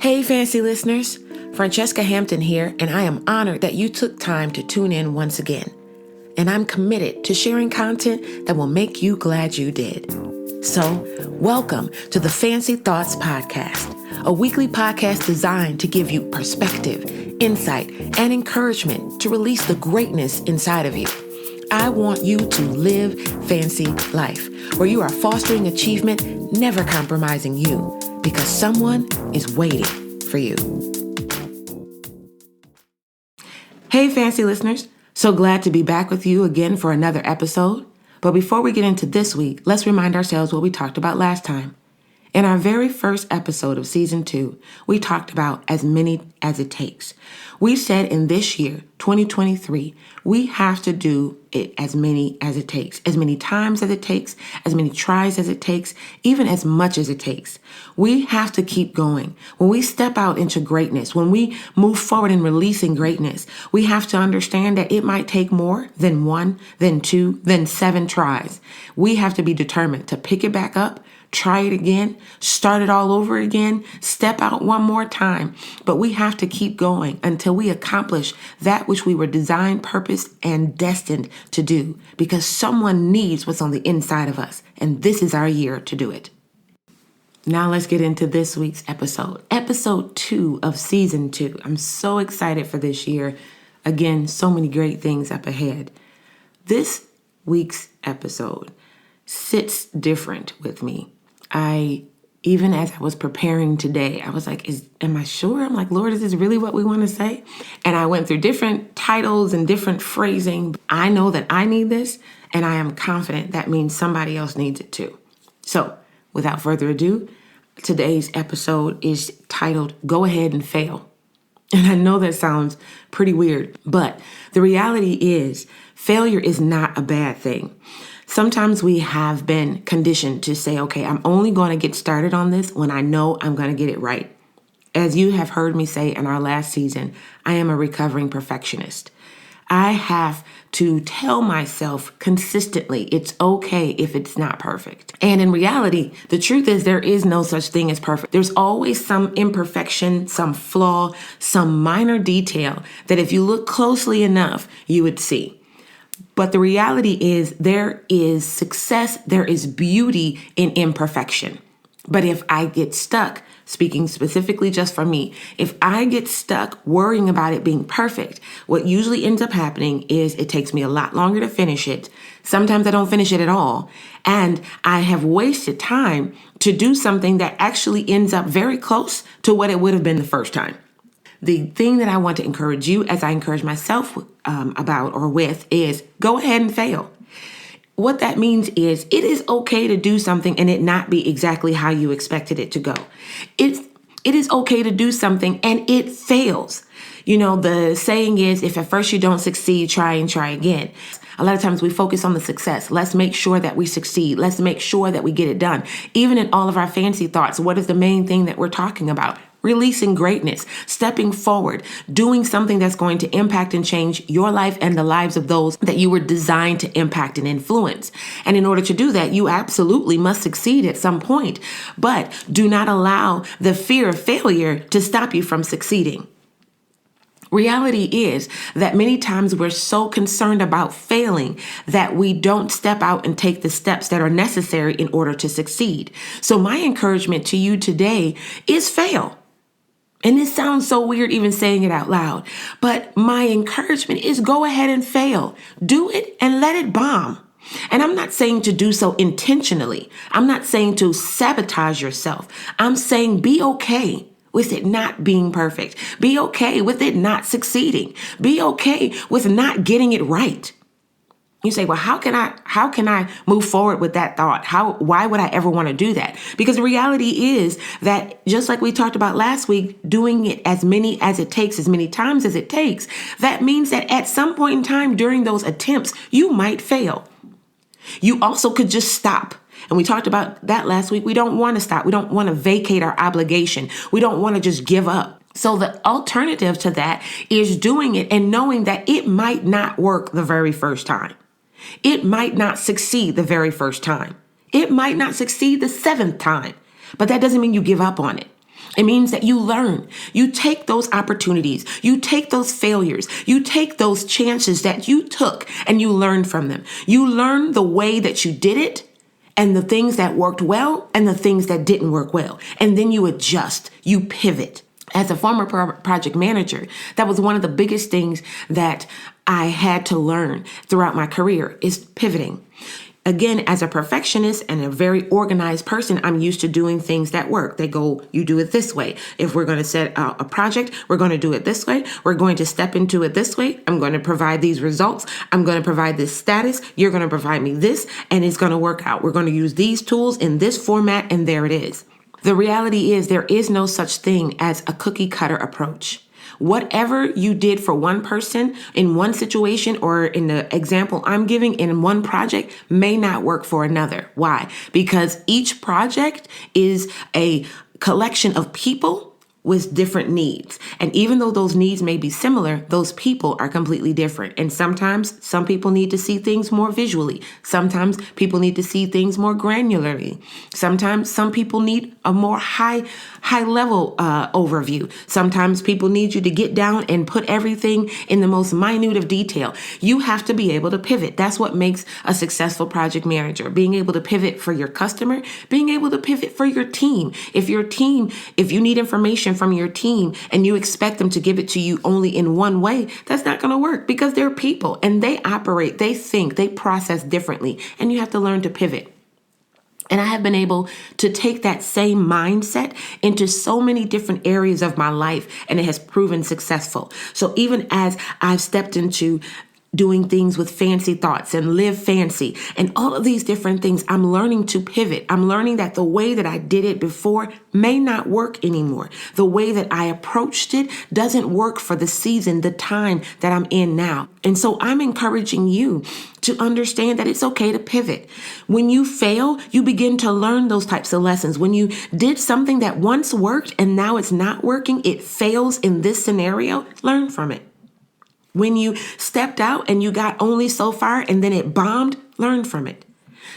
Hey, fancy listeners. Franchesca Hampton here, and I am honored that you took time to tune in once again. And I'm committed to sharing content that will make you glad you did. So, welcome to the Fancy Thoughts Podcast, a weekly podcast designed to give you perspective, insight, and encouragement to release the greatness inside of you. I want you to live fancy life, where you are fostering achievement, never compromising you, because someone is waiting for you. Hey, fancy listeners. So glad to be back with you again for another episode. But before we get into this week, let's remind ourselves what we talked about last time. In our very first episode of season 2, we talked about as many as it takes. We said in this year, 2023, we have to do it as many as it takes, as many times as it takes, as many tries as it takes, even as much as it takes. We have to keep going. When we step out into greatness, when we move forward in releasing greatness, we have to understand that it might take more than 1, then 2, then 7 tries. We have to be determined to pick it back up, try it again, start it all over again, step out one more time. But we have to keep going until we accomplish that which we were designed, purposed, and destined to do, because someone needs what's on the inside of us. And this is our year to do it. Now let's get into this week's episode 2 of season 2. I'm so excited for this year. Again, so many great things up ahead. This week's episode sits different with me. Even as I was preparing today, I was like, am I sure? I'm like, Lord, is this really what we want to say? And I went through different titles and different phrasing. I know that I need this, and I am confident that means somebody else needs it too. So without further ado, today's episode is titled, Go Ahead and Fail. And I know that sounds pretty weird, but the reality is failure is not a bad thing. Sometimes we have been conditioned to say, okay, I'm only going to get started on this when I know I'm going to get it right. As you have heard me say in our last season, I am a recovering perfectionist. I have to tell myself consistently it's okay if it's not perfect. And in reality, the truth is there is no such thing as perfect. There's always some imperfection, some flaw, some minor detail that if you look closely enough, you would see. But the reality is there is success, there is beauty in imperfection. But if I get stuck, speaking specifically just for me, if I get stuck worrying about it being perfect, what usually ends up happening is it takes me a lot longer to finish it. Sometimes I don't finish it at all. And I have wasted time to do something that actually ends up very close to what it would have been the first time. The thing that I want to encourage you, as I encourage myself about or with, is go ahead and fail. What that means is it is okay to do something and it not be exactly how you expected it to go. It is okay to do something and it fails. You know, the saying is, if at first you don't succeed, try and try again. A lot of times we focus on the success. Let's make sure that we succeed. Let's make sure that we get it done. Even in all of our fancy thoughts, what is the main thing that we're talking about? Releasing greatness, stepping forward, doing something that's going to impact and change your life and the lives of those that you were designed to impact and influence. And in order to do that, you absolutely must succeed at some point. But do not allow the fear of failure to stop you from succeeding. Reality is that many times we're so concerned about failing that we don't step out and take the steps that are necessary in order to succeed. So my encouragement to you today is fail. And it sounds so weird even saying it out loud, but my encouragement is go ahead and fail. Do it and let it bomb. And I'm not saying to do so intentionally. I'm not saying to sabotage yourself. I'm saying be okay with it not being perfect. Be okay with it not succeeding. Be okay with not getting it right. You say, well, how can I move forward with that thought? Why would I ever want to do that? Because the reality is that just like we talked about last week, doing it as many as it takes, as many times as it takes, that means that at some point in time during those attempts, you might fail. You also could just stop. And we talked about that last week. We don't want to stop. We don't want to vacate our obligation. We don't want to just give up. So the alternative to that is doing it and knowing that it might not work the very first time. It might not succeed the very first time. It might not succeed the 7th time, but that doesn't mean you give up on it. It means that you learn. You take those opportunities. You take those failures. You take those chances that you took and you learn from them. You learn the way that you did it and the things that worked well and the things that didn't work well. And then you adjust. You pivot. As a former project manager, that was one of the biggest things that I had to learn throughout my career is pivoting. Again, as a perfectionist and a very organized person, I'm used to doing things that work. They go, you do it this way. If we're going to set out a project, we're going to do it this way. We're going to step into it this way. I'm going to provide these results. I'm going to provide this status. You're going to provide me this, and it's going to work out. We're going to use these tools in this format, and there it is. The reality is there is no such thing as a cookie cutter approach. Whatever you did for one person in one situation, or in the example I'm giving in one project, may not work for another. Why? Because each project is a collection of people with different needs. And even though those needs may be similar, those people are completely different. And sometimes some people need to see things more visually. Sometimes people need to see things more granularly. Sometimes some people need a more high level overview. Sometimes people need you to get down and put everything in the most minute of detail. You have to be able to pivot. That's what makes a successful project manager. Being able to pivot for your customer, being able to pivot for your team. If you need information from your team and you expect them to give it to you only in one way, that's not going to work because they're people and they operate, they think, they process differently, and you have to learn to pivot. And I have been able to take that same mindset into so many different areas of my life, and it has proven successful. So even as I've stepped into doing things with fancy thoughts and live fancy and all of these different things, I'm learning to pivot. I'm learning that the way that I did it before may not work anymore. The way that I approached it doesn't work for the season, the time that I'm in now. And so I'm encouraging you to understand that it's okay to pivot. When you fail, you begin to learn those types of lessons. When you did something that once worked and now it's not working, it fails in this scenario, learn from it. When you stepped out and you got only so far and then it bombed, learn from it.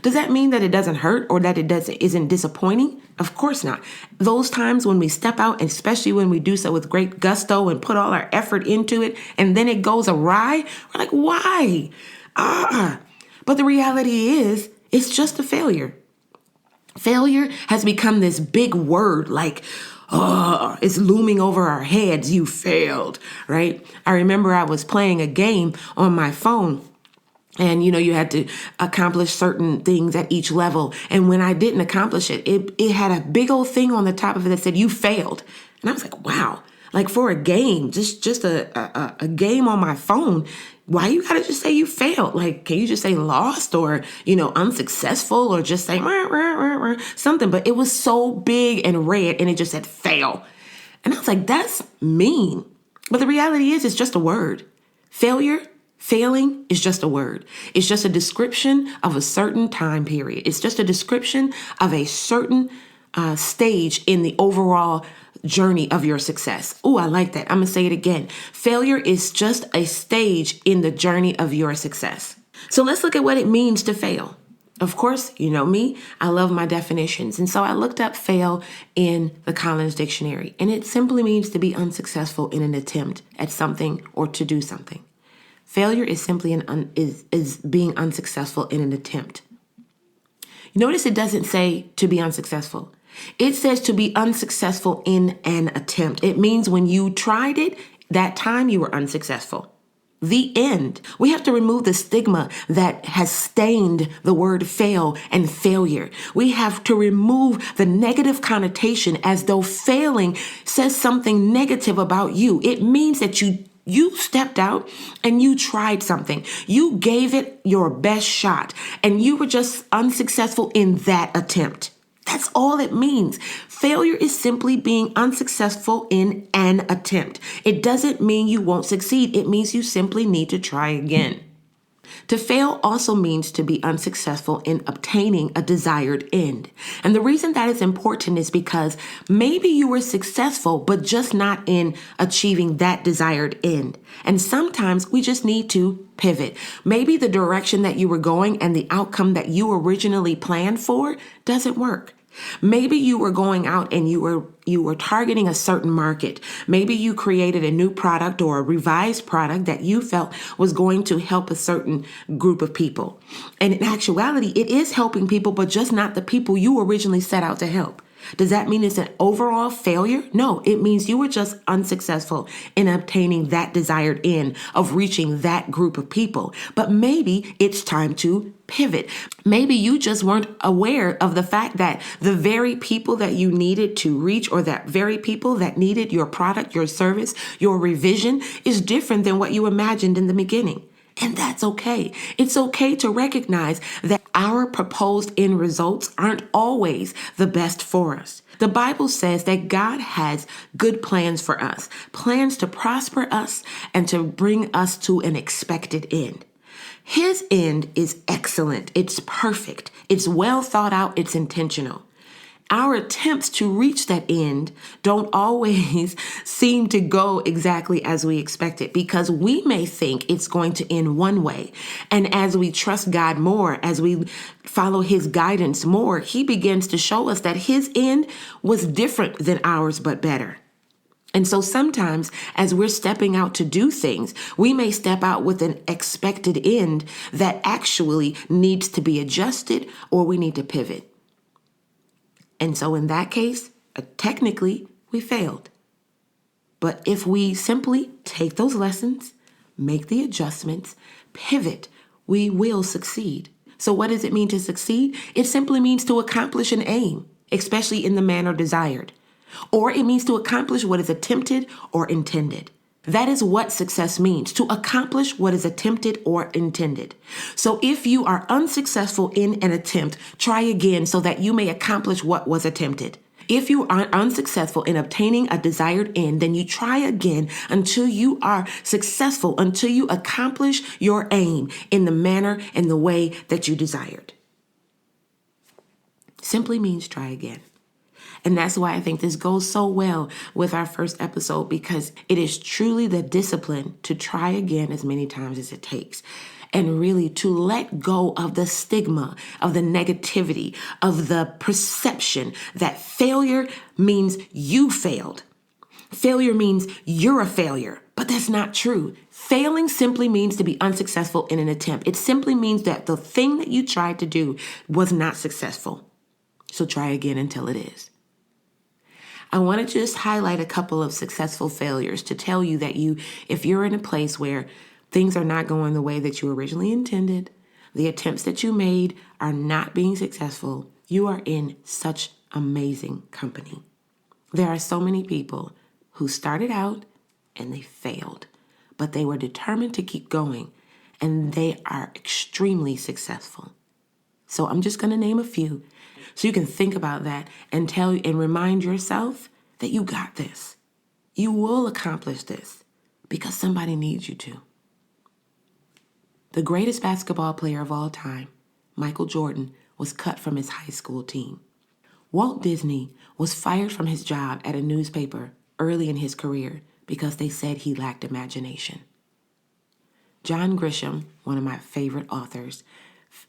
Does that mean that it doesn't hurt or that it isn't disappointing? Of course not. Those times when we step out, and especially when we do so with great gusto and put all our effort into it, and then it goes awry, we're like, why? But the reality is, it's just a failure. Failure has become this big word like, it's looming over our heads. You failed, right? I remember I was playing a game on my phone and, you had to accomplish certain things at each level. And when I didn't accomplish it, it had a big old thing on the top of it that said, you failed. And I was like, wow, like for a game, just a game on my phone, why you gotta just say you failed? Like, can you just say lost or, unsuccessful or just say something? But it was so big and red and it just said fail. And I was like, that's mean. But the reality is it's just a word. Failing is just a word. It's just a description of a certain time period. It's just a description of a certain stage in the overall journey of your success. Oh, I like that. I'm going to say it again. Failure is just a stage in the journey of your success. So let's look at what it means to fail. Of course, you know me, I love my definitions. And so I looked up fail in the Collins Dictionary, and it simply means to be unsuccessful in an attempt at something or to do something. Failure is simply is being unsuccessful in an attempt. Notice it doesn't say to be unsuccessful. It says to be unsuccessful in an attempt. It means when you tried it, that time you were unsuccessful. The end. We have to remove the stigma that has stained the word fail and failure. We have to remove the negative connotation as though failing says something negative about you. It means that you stepped out and you tried something. You gave it your best shot and you were just unsuccessful in that attempt. That's all it means. Failure is simply being unsuccessful in an attempt. It doesn't mean you won't succeed. It means you simply need to try again. To fail also means to be unsuccessful in obtaining a desired end. And the reason that is important is because maybe you were successful, but just not in achieving that desired end. And sometimes we just need to pivot. Maybe the direction that you were going and the outcome that you originally planned for doesn't work. Maybe you were going out and you were targeting a certain market. Maybe you created a new product or a revised product that you felt was going to help a certain group of people. And in actuality, it is helping people, but just not the people you originally set out to help. Does that mean it's an overall failure? No, it means you were just unsuccessful in obtaining that desired end of reaching that group of people. But maybe it's time to pivot. Maybe you just weren't aware of the fact that the very people that you needed to reach, or that very people that needed your product, your service, your revision, is different than what you imagined in the beginning. And that's okay. It's okay to recognize that our proposed end results aren't always the best for us. The Bible says that God has good plans for us, plans to prosper us and to bring us to an expected end. His end is excellent. It's perfect. It's well thought out. It's intentional. Our attempts to reach that end don't always seem to go exactly as we expected, because we may think it's going to end one way. And as we trust God more, as we follow his guidance more, he begins to show us that his end was different than ours, but better. And so sometimes as we're stepping out to do things, we may step out with an expected end that actually needs to be adjusted, or we need to pivot. And so in that case, technically, we failed. But if we simply take those lessons, make the adjustments, pivot, we will succeed. So what does it mean to succeed? It simply means to accomplish an aim, especially in the manner desired. Or it means to accomplish what is attempted or intended. That is what success means, to accomplish what is attempted or intended. So if you are unsuccessful in an attempt, try again so that you may accomplish what was attempted. If you are unsuccessful in obtaining a desired end, then you try again until you are successful, until you accomplish your aim in the manner and the way that you desired. Simply means try again. And that's why I think this goes so well with our first episode, because it is truly the discipline to try again as many times as it takes. And really to let go of the stigma, of the negativity, of the perception that failure means you failed. Failure means you're a failure, but that's not true. Failing simply means to be unsuccessful in an attempt. It simply means that the thing that you tried to do was not successful. So try again until it is. I want to just highlight a couple of successful failures to tell you that if you're in a place where things are not going the way that you originally intended, the attempts that you made are not being successful, you are in such amazing company. There are so many people who started out and they failed, but they were determined to keep going, and they are extremely successful. So I'm just going to name a few so you can think about that and remind yourself that you got this. You will accomplish this because somebody needs you to. The greatest basketball player of all time, Michael Jordan, was cut from his high school team. Walt Disney was fired from his job at a newspaper early in his career because they said he lacked imagination. John Grisham, one of my favorite authors,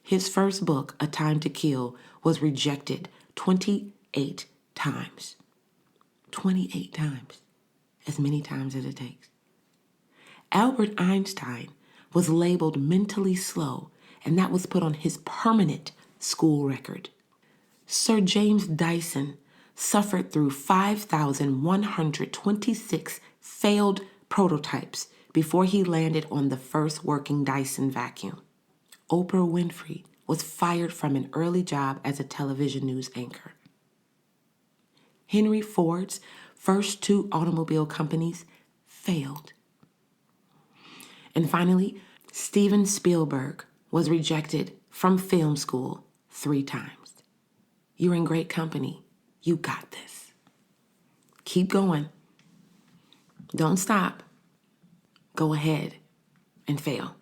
his first book, A Time to Kill, was rejected 28 times. 28 times. As many times as it takes. Albert Einstein was labeled mentally slow, and that was put on his permanent school record. Sir James Dyson suffered through 5,126 failed prototypes before he landed on the first working Dyson vacuum. Oprah Winfrey was fired from an early job as a television news anchor. Henry Ford's first 2 automobile companies failed. And finally, Steven Spielberg was rejected from film school 3 times. You're in great company. You got this. Keep going. Don't stop. Go ahead and fail.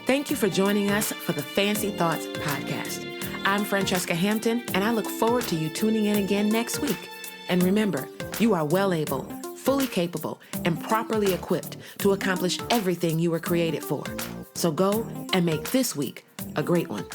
Thank you for joining us for the Fancy Thoughts podcast. I'm Franchesca Hampton, and I look forward to you tuning in again next week. And remember, you are well able, fully capable, and properly equipped to accomplish everything you were created for. So go and make this week a great one.